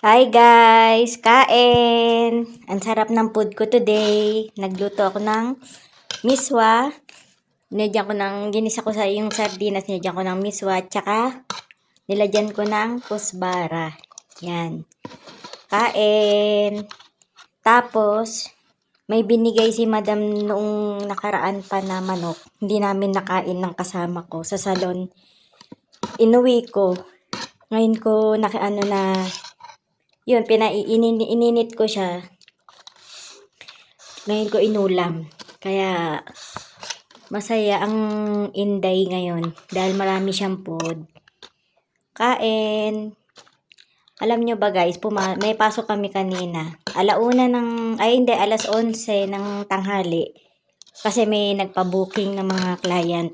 Hi guys! Kain! Ang sarap ng food ko today. Nagluto ako ng miswa. Ginisa ko sa yung sardinas, nilagyan ko ng miswa, tsaka nilagyan ko ng kusbara. Yan. Kain! Tapos, may binigay si madam noong nakaraan pa na manok. Hindi namin nakain ng kasama ko sa salon. Inuwi ko. Ngayon ko yun, ininit ko siya. Ngayon ko inulam. Kaya, masaya ang Inday ngayon. Dahil marami siyang food. Kain. Alam nyo ba guys, may pasok kami kanina. Alas 11 ng tanghali. Kasi may nagpa-booking ng mga client.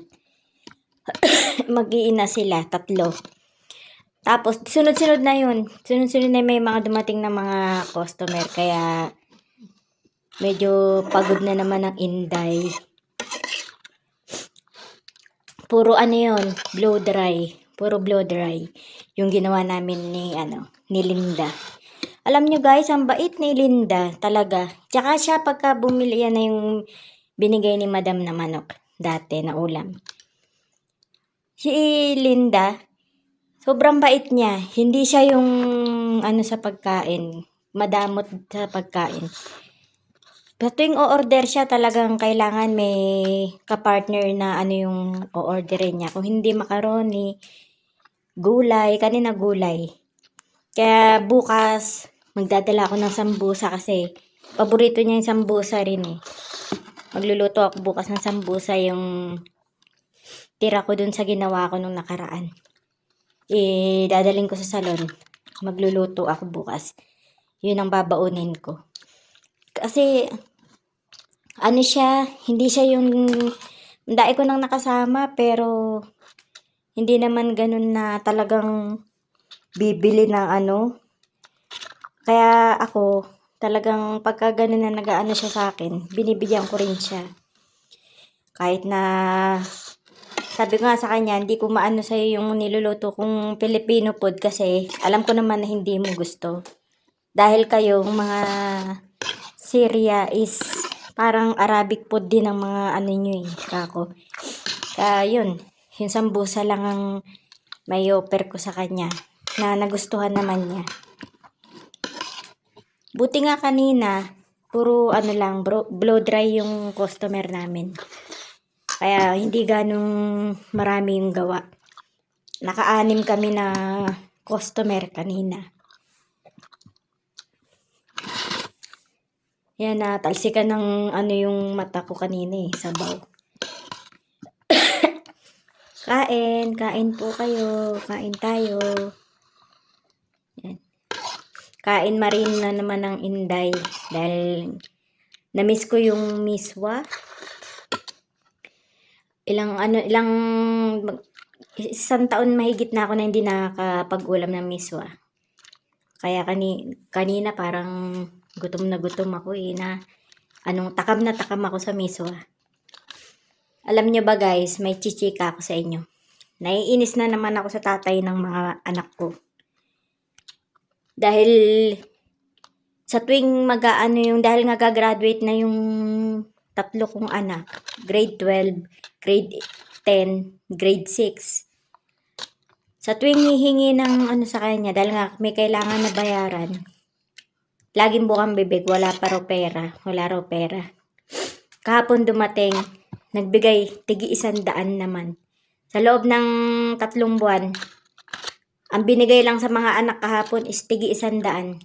Mag-iina sila, 3. Tapos, sunod-sunod na yun. Sunod-sunod na may mga dumating na mga customer. Kaya, medyo pagod na naman ang Inday. Puro blow dry. Puro blow dry. Yung ginawa namin ni Linda. Alam nyo guys, ang bait ni Linda. Talaga. Tsaka siya pagka bumili yan na yung binigay ni Madam na manok. Dati na ulam. Si Linda, sobrang bait niya. Hindi siya yung sa pagkain. Madamot sa pagkain. Pero tuwing o-order siya, talagang kailangan may kapartner na yung o-orderin niya. Kung hindi macaroni, gulay, kanina gulay. Kaya bukas, magdadala ako ng sambusa kasi paborito niya yung sambusa rin eh. Magluluto ako bukas ng sambusa, yung tira ko dun sa ginawa ko nung nakaraan. Dadaling ko sa salon. Magluluto ako bukas. Yun ang babaunin ko. Kasi, hindi siya yung, dai ko nang nakasama, pero, hindi naman ganun na talagang bibili ng Kaya ako, talagang pagka ganun na nag-aano siya sa akin, binibigyan ko rin siya. Kahit na, sabi ko nga sa kanya, hindi ko maano sa'yo yung niluluto kong Filipino food kasi alam ko naman na hindi mo gusto. Dahil kayong mga Syria is parang Arabic food din ang mga nyo kako. Kaya yun, yung sambusa lang ang may offer ko sa kanya na nagustuhan naman niya. Buti nga kanina, puro blow dry yung customer namin. Kaya hindi ganong marami yung gawa. Naka-6 kami na customer kanina. Yan, natalsikan ng yung mata ko kanina sabaw. Kain po kayo. Kain tayo. Yan. Kain marin na naman ng Inday. Dahil, na-miss ko yung miswa. Isang taon mahigit na ako na hindi nakakapag-ulam ng miswa. Kaya kanina parang gutom na gutom ako takam na takam ako sa miswa. Alam nyo ba guys, may chichika ako sa inyo. Naiinis na naman ako sa tatay ng mga anak ko. Dahil sa tuwing dahil nga gagraduate na yung 3 kong anak, grade 12, grade 10, grade 6. Sa tuwing hihingi ng sa kanya, dahil nga may kailangan na bayaran, laging bukang bibig, wala raw pera. Kahapon dumating, nagbigay, tigi 100 naman. Sa loob ng 3 buwan, ang binigay lang sa mga anak kahapon is tigi 100.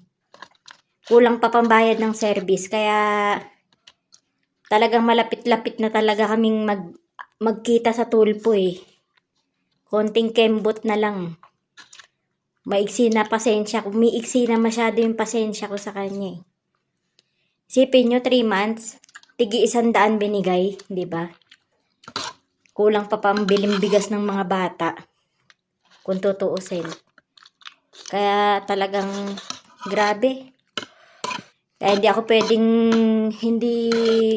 Kulang pa pambayad ng service, kaya talagang malapit-lapit na talaga kaming magkita sa tulpo eh. Konting kembot na lang. Umiiksi na masyado yung pasensya ko sa kanya eh. Isipin nyo, 3 months, tigi 100 binigay, di ba? Kulang pa pambiling bigas ng mga bata. Kung tutuusin. Kaya talagang grabe. Kaya hindi ako pwedeng hindi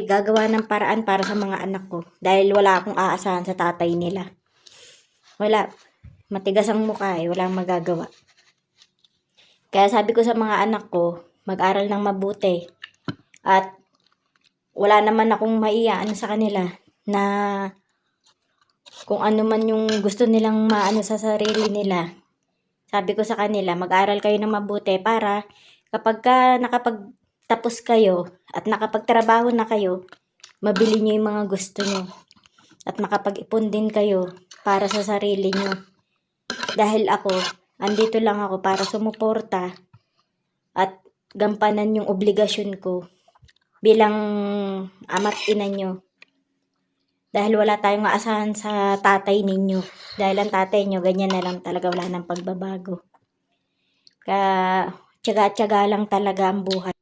gagawa ng paraan para sa mga anak ko. Dahil wala akong aasahan sa tatay nila. Wala. Matigas ang mukha wala magagawa. Kaya sabi ko sa mga anak ko, mag-aral ng mabuti. At wala naman akong maiaano sa kanila na kung ano man yung gusto nilang maano sa sarili nila. Sabi ko sa kanila, mag-aral kayo ng mabuti para kapag ka nakapagtapos kayo at nakapagtrabaho na kayo, mabili nyo yung mga gusto nyo. At makapag-ipon din kayo para sa sarili nyo. Dahil ako, andito lang ako para sumuporta at gampanan yung obligasyon ko bilang ama't ina nyo. Dahil wala tayong aasahan sa tatay ninyo. Dahil ang tatay nyo, ganyan na lang talaga, wala nang pagbabago. Kaya, tiyaga-tiyaga lang talaga ang buhay.